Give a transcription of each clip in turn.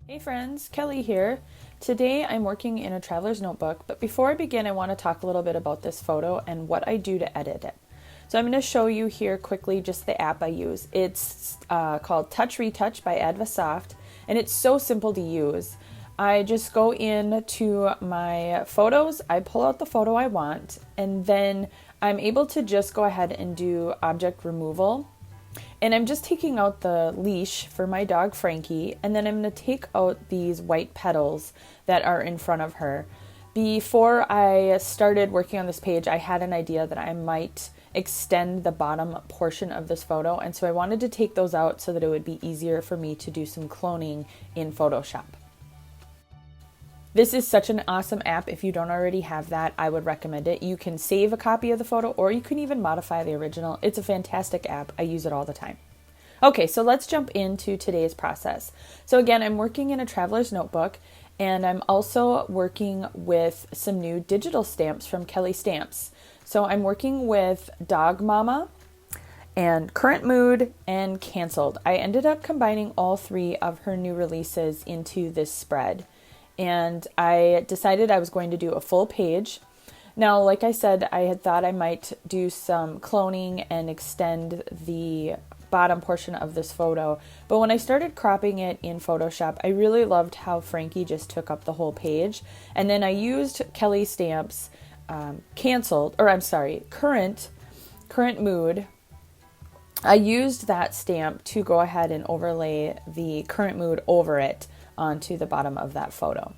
Hey friends, Kelly here. Today I'm working in a traveler's notebook, but before I begin, I want to talk a little bit about this photo and what I do to edit it. So I'm going to show you here quickly just the app I use. It's called TouchRetouch by ADVA Soft, and it's so simple to use. I just go into my photos, I pull out the photo I want, and then I'm able to just go ahead and do object removal. And I'm just taking out the leash for my dog Frankie, and then I'm going to take out these white petals that are in front of her. Before I started working on this page, I had an idea that I might extend the bottom portion of this photo, and so I wanted to take those out so that it would be easier for me to do some cloning in Photoshop. This is such an awesome app. If you don't already have that, I would recommend it. You can save a copy of the photo, or you can even modify the original. It's a fantastic app. I use it all the time. Okay, so let's jump into today's process. So again, I'm working in a traveler's notebook, and I'm also working with some new digital stamps from Kelly Stamps. So I'm working with Dog Mama and Current Mood and Canceled. I ended up combining all three of her new releases into this spread. And I decided I was going to do a full page. Now, like I said, I had thought I might do some cloning and extend the bottom portion of this photo. But when I started cropping it in Photoshop, I really loved how Frankie just took up the whole page. And then I used Kelly Stamps Current Mood. I used that stamp to go ahead and overlay the Current Mood over it onto the bottom of that photo.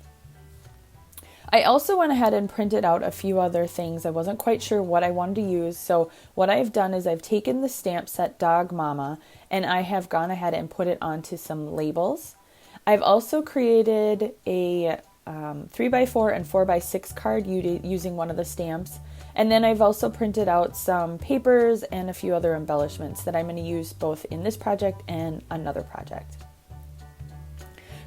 I also went ahead and printed out a few other things. I wasn't quite sure what I wanted to use, so what I've done is I've taken the stamp set Dog Mama and I have gone ahead and put it onto some labels. I've also created a 3x4 and 4x6 card using one of the stamps, and then I've also printed out some papers and a few other embellishments that I'm going to use both in this project and another project.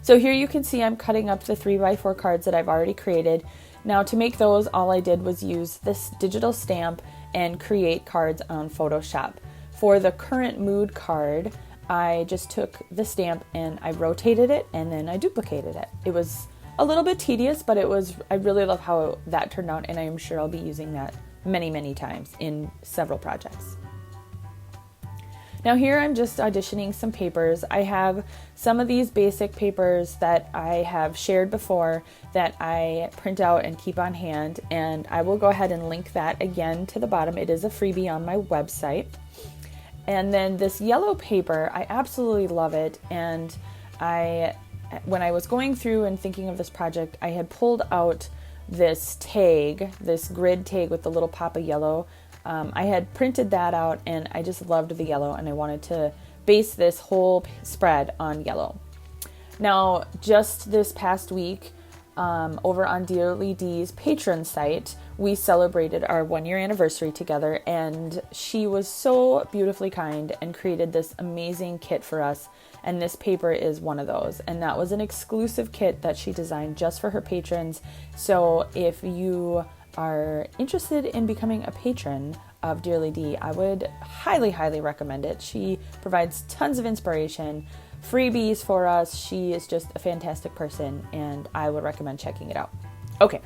So here you can see I'm cutting up the 3x4 cards that I've already created. Now to make those, all I did was use this digital stamp and create cards on Photoshop. For the Current Mood card, I just took the stamp and I rotated it and then I duplicated it. It was a little bit tedious, but I really love how that turned out, and I am sure I'll be using that many, many times in several projects. Now here I'm just auditioning some papers. I have some of these basic papers that I have shared before that I print out and keep on hand, and I will go ahead and link that again to the bottom. It is a freebie on my website. And then this yellow paper, I absolutely love it, and when I was going through and thinking of this project, I had pulled out this tag, this grid tag with the little pop of yellow. I had printed that out and I just loved the yellow, and I wanted to base this whole spread on yellow. Now, just this past week, over on Dearly Dee's Patreon site, we celebrated our 1-year anniversary together, and she was so beautifully kind and created this amazing kit for us, and this paper is one of those. And that was an exclusive kit that she designed just for her patrons. So if you are interested in becoming a patron of Dearly Dee, I would highly, highly recommend it. She provides tons of inspiration, freebies for us. She is just a fantastic person, and I would recommend checking it out. Okay,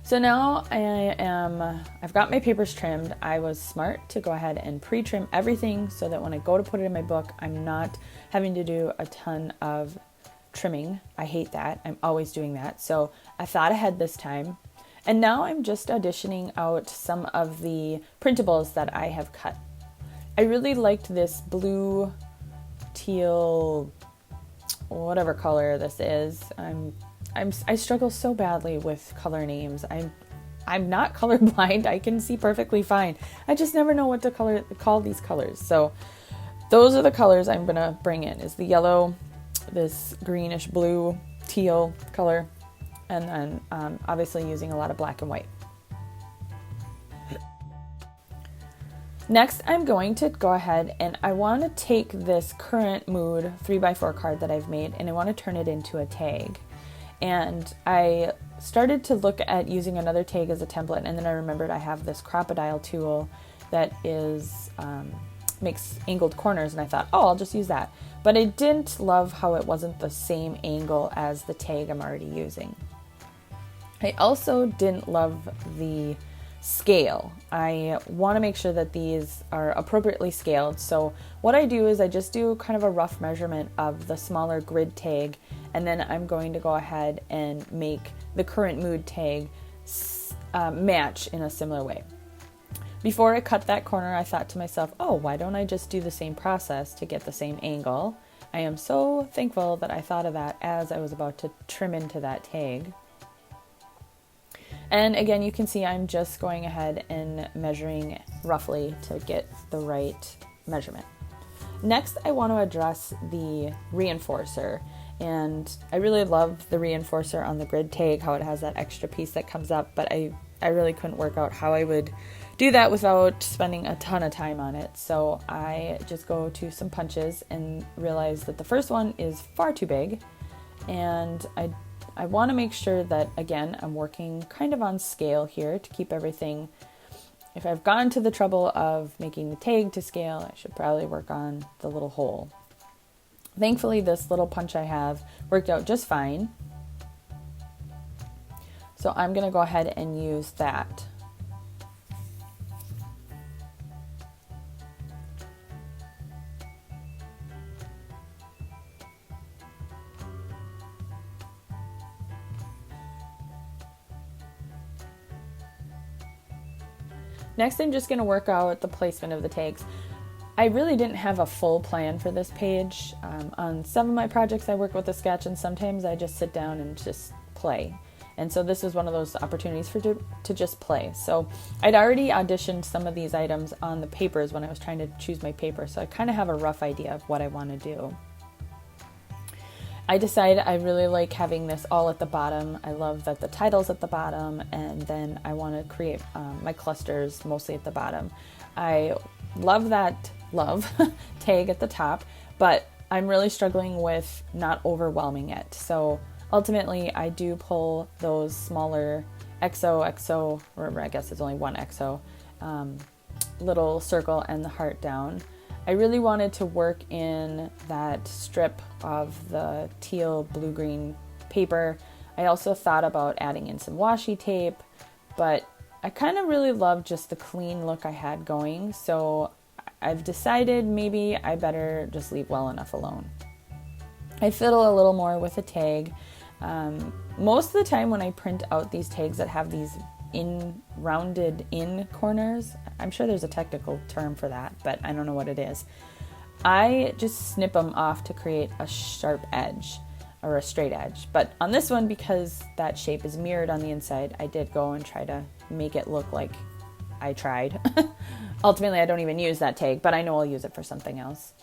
so now I've got my papers trimmed. I was smart to go ahead and pre-trim everything so that when I go to put it in my book, I'm not having to do a ton of trimming. I hate that. I'm always doing that. So I thought ahead this time. And now I'm just auditioning out some of the printables that I have cut. I really liked this blue, teal, whatever color this is. I struggle so badly with color names. I'm not colorblind. I can see perfectly fine. I just never know what to call these colors. So those are the colors I'm gonna bring in, is the yellow, this greenish blue, teal color, and then obviously using a lot of black and white. Next, I'm going to go ahead and I want to take this Current Mood 3x4 card that I've made, and I want to turn it into a tag. And I started to look at using another tag as a template, and then I remembered I have this crocodile tool that is makes angled corners, and I thought, oh, I'll just use that. But I didn't love how it wasn't the same angle as the tag I'm already using. I also didn't love the scale. I want to make sure that these are appropriately scaled. So what I do is I just do kind of a rough measurement of the smaller grid tag, and then I'm going to go ahead and make the current mood tag match in a similar way. Before I cut that corner, I thought to myself, oh, why don't I just do the same process to get the same angle? I am so thankful that I thought of that as I was about to trim into that tag. And again, you can see I'm just going ahead and measuring roughly to get the right measurement. Next, I want to address the reinforcer. And I really love the reinforcer on the grid tag, how it has that extra piece that comes up, but I really couldn't work out how I would do that without spending a ton of time on it. So I just go to some punches and realize that the first one is far too big, and I want to make sure that, again, I'm working kind of on scale here to keep everything. If I've gone to the trouble of making the tag to scale, I should probably work on the little hole. Thankfully, this little punch I have worked out just fine. So I'm going to go ahead and use that. Next, I'm just going to work out the placement of the tags. I really didn't have a full plan for this page. On some of my projects I work with a sketch, and sometimes I just sit down and just play. And so this was one of those opportunities to just play. So I'd already auditioned some of these items on the papers when I was trying to choose my paper, so I kind of have a rough idea of what I want to do. I decided I really like having this all at the bottom. I love that the title's at the bottom, and then I want to create my clusters mostly at the bottom. I love that tag at the top, but I'm really struggling with not overwhelming it. So ultimately, I do pull those smaller xoxo, or I guess it's only one XO, little circle and the heart down. I really wanted to work in that strip of the teal blue-green paper. I also thought about adding in some washi tape, but I kind of really love just the clean look I had going, so I've decided maybe I better just leave well enough alone. I fiddle a little more with a tag. Most of the time when I print out these tags that have these rounded in corners, I'm sure there's a technical term for that, but I don't know what it is. I just snip them off to create a sharp edge or a straight edge. But on this one, because that shape is mirrored on the inside, I did go and try to make it look like I tried. Ultimately, I don't even use that tag, but I know I'll use it for something else.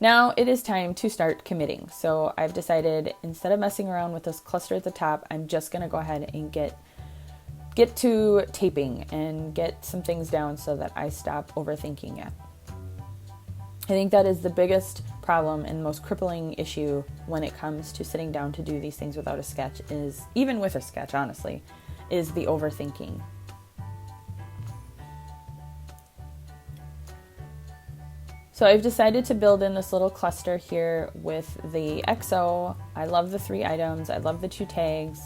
Now it is time to start committing. So I've decided, instead of messing around with this cluster at the top, I'm just going to go ahead and get to taping and get some things down so that I stop overthinking it. I think that is the biggest problem and most crippling issue when it comes to sitting down to do these things without a sketch, is, even with a sketch, honestly, is the overthinking. So I've decided to build in this little cluster here with the XO. I love the 3 items. I love the 2 tags.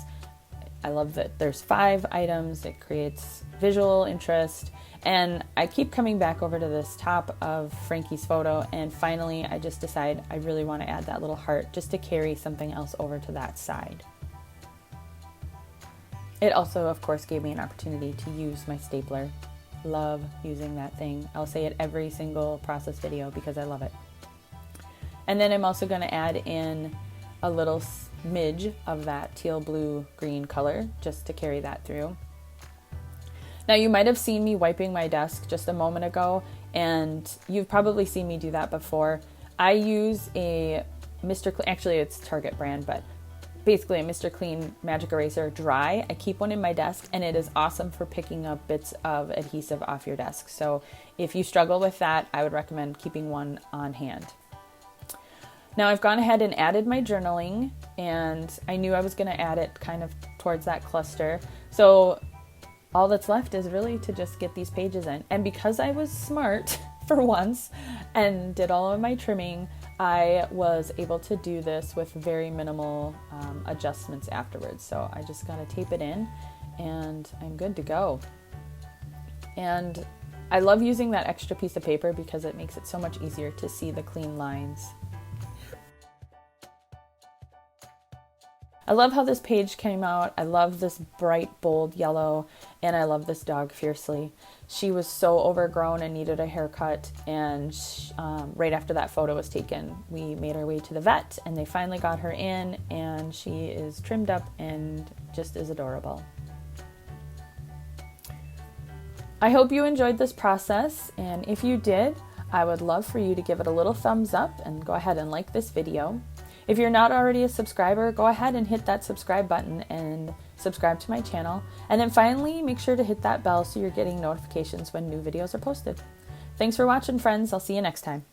I love that there's 5 items. It creates visual interest. And I keep coming back over to this top of Frankie's photo, and finally I just decide I really want to add that little heart just to carry something else over to that side. It also, of course, gave me an opportunity to use my stapler. Love using that thing. I'll say it every single process video because I love it. And then I'm also going to add in a little smidge of that teal blue green color just to carry that through. Now you might have seen me wiping my desk just a moment ago, and you've probably seen me do that before. I use a Mr. Clean, actually it's Target brand, but basically a Mr. Clean Magic Eraser dry. I keep one in my desk, and it is awesome for picking up bits of adhesive off your desk. So if you struggle with that, I would recommend keeping one on hand. Now I've gone ahead and added my journaling, and I knew I was going to add it kind of towards that cluster. So all that's left is really to just get these pages in. And because I was smart for once and did all of my trimming, I was able to do this with very minimal adjustments afterwards. So I just got to tape it in and I'm good to go. And I love using that extra piece of paper because it makes it so much easier to see the clean lines. I love how this page came out. I love this bright, bold yellow, and I love this dog fiercely. She was so overgrown and needed a haircut, and right after that photo was taken, we made our way to the vet, and they finally got her in, and she is trimmed up and just is adorable. I hope you enjoyed this process, and if you did, I would love for you to give it a little thumbs up and go ahead and like this video. If you're not already a subscriber, go ahead and hit that subscribe button and subscribe to my channel. And then finally, make sure to hit that bell so you're getting notifications when new videos are posted. Thanks for watching, friends. I'll see you next time.